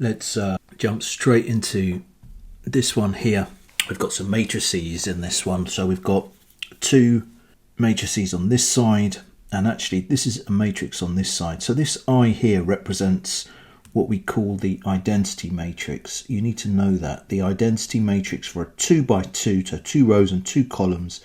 Let's jump straight into this one here. We've got some matrices in this one. So we've got two matrices on this side, and actually this is a matrix on this side. So this I here represents what we call the identity matrix. You need to know that the identity matrix for a 2 by 2, so 2 rows and 2 columns,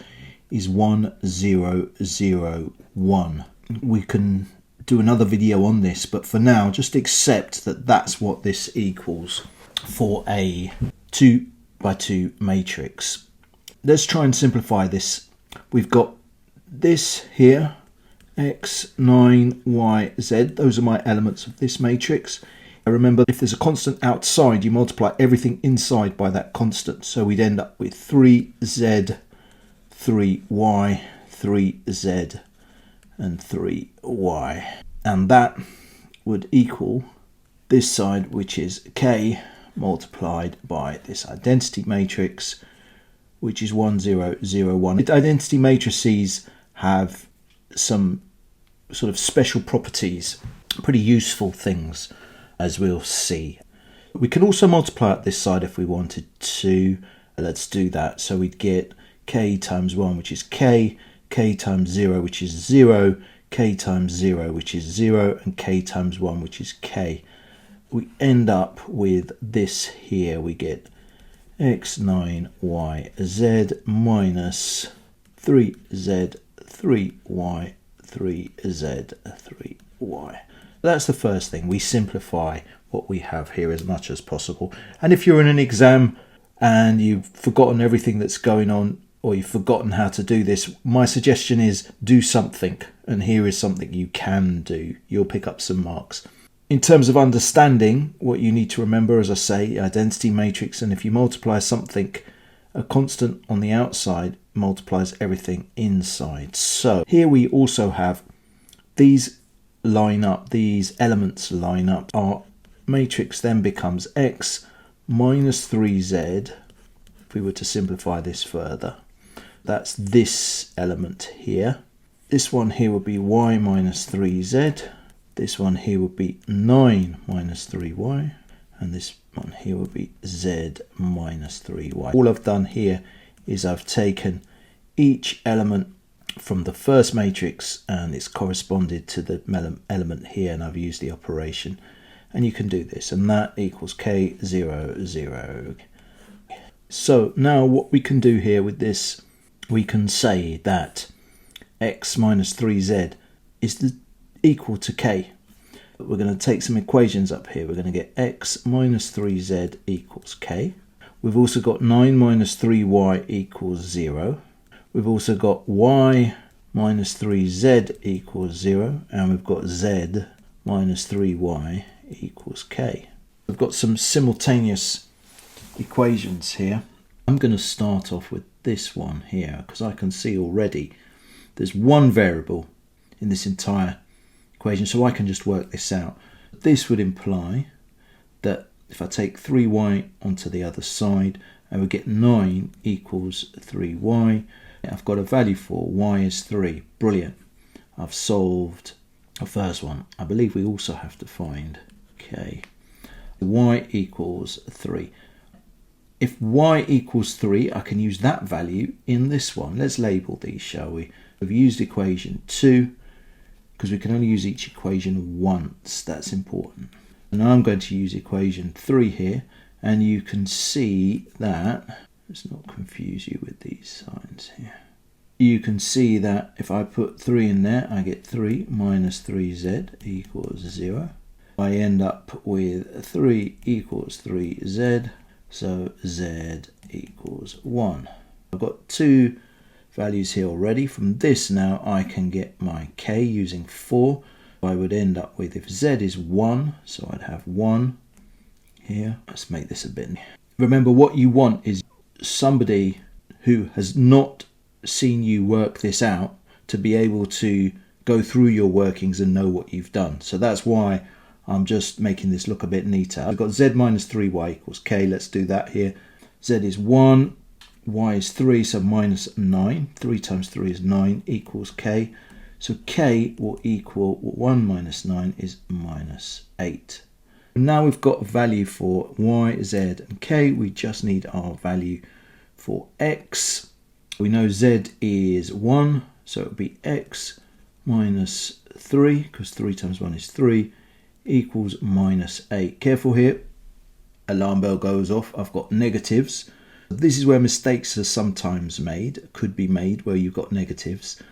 is 1 0 0 1. We can do another video on this, but for now just accept that that's what this equals for a 2 by 2 matrix. Let's try and simplify this. We've got this here, x, 9, y, z. Those are my elements of this matrix. Remember, if there's a constant outside, you multiply everything inside by that constant. So we'd end up with 3z, 3y, 3z, and 3y. And that would equal this side, which is k multiplied by this identity matrix, which is 1 0 0 1. The identity matrices have some sort of special properties, pretty useful things, as we'll see. We can also multiply up this side if we wanted to. Let's do that. So we'd get k times 1, which is k, k times 0, which is 0, k times 0, which is 0, and k times 1, which is k. We end up with this here. We get x, 9, y, z minus 3z, 3y, 3z, 3y. That's the first thing. We simplify what we have here as much as possible. And if you're in an exam and you've forgotten everything that's going on, or you've forgotten how to do this, my suggestion is do something. And here is something you can do. You'll pick up some marks. In terms of understanding, what you need to remember, as I say, identity matrix, and if you multiply something, a constant on the outside multiplies everything inside. So here we also have these line up, these elements line up. Our matrix then becomes x minus 3z. If we were to simplify this further, that's this element here. This one here would be y minus 3z. This one here would be 9 minus 3y. And this one here would be z minus 3y. All I've done here is I've taken each element from the first matrix and it's corresponded to the element here, and I've used the operation, and you can do this, and that equals k 0 0. So now what we can do here with this, we can say that x minus 3z is equal to k. We're going to take some equations up here. We're going to get x minus 3z equals k. We've also got 9 minus 3y equals 0. We've also got y minus 3z equals 0, and we've got z minus 3y equals k. We've got some simultaneous equations here. I'm going to start off with this one here, because I can see already there's one variable in this entire equation, so I can just work this out. This would imply that if I take 3y onto the other side, I would get 9 equals 3y. I've got a value for y is 3. Brilliant. I've solved the first one. I believe we also have to find k. Y equals 3. If y equals 3, I can use that value in this one. Let's label these, shall we? We've used equation 2 because we can only use each equation once. That's important. And I'm going to use equation 3 here, and you can see that, let's not confuse you with these signs here. You can see that if I put 3 in there, I get 3 minus 3z equals 0. I end up with 3 equals 3z, so z equals 1. I've got two values here already. From this now I can get my k using 4. I would end up with, if z is 1, so I'd have 1 here. Let's make this a bit. Remember, what you want is somebody who has not seen you work this out to be able to go through your workings and know what you've done. So that's why I'm just making this look a bit neater. I've got z minus 3y equals k. Let's do that here. Z is 1, y is 3, so minus 9. 3 times 3 is 9 equals k. So k will equal 1 minus 9 is minus 8. Now we've got a value for y, z and k. We just need our value for x. We know z is 1, so it would be x minus 3, because 3 times 1 is 3, equals minus 8. Careful here, alarm bell goes off. I've got negatives. This is where mistakes are sometimes made, could be made where you've got negatives.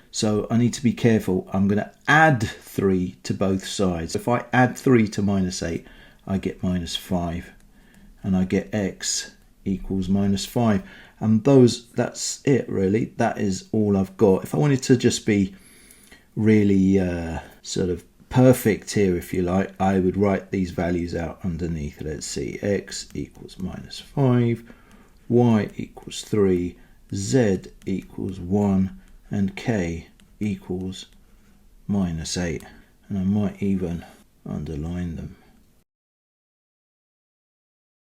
So I need to be careful. I'm going to add 3 to both sides. If I add 3 to minus 8, I get minus 5. And I get x equals minus 5. And that's it really. That is all I've got. If I wanted to just be really sort of perfect here, if you like, I would write these values out underneath. Let's see, x equals minus 5, y equals 3, z equals 1, and k equals minus 8. And I might even underline them.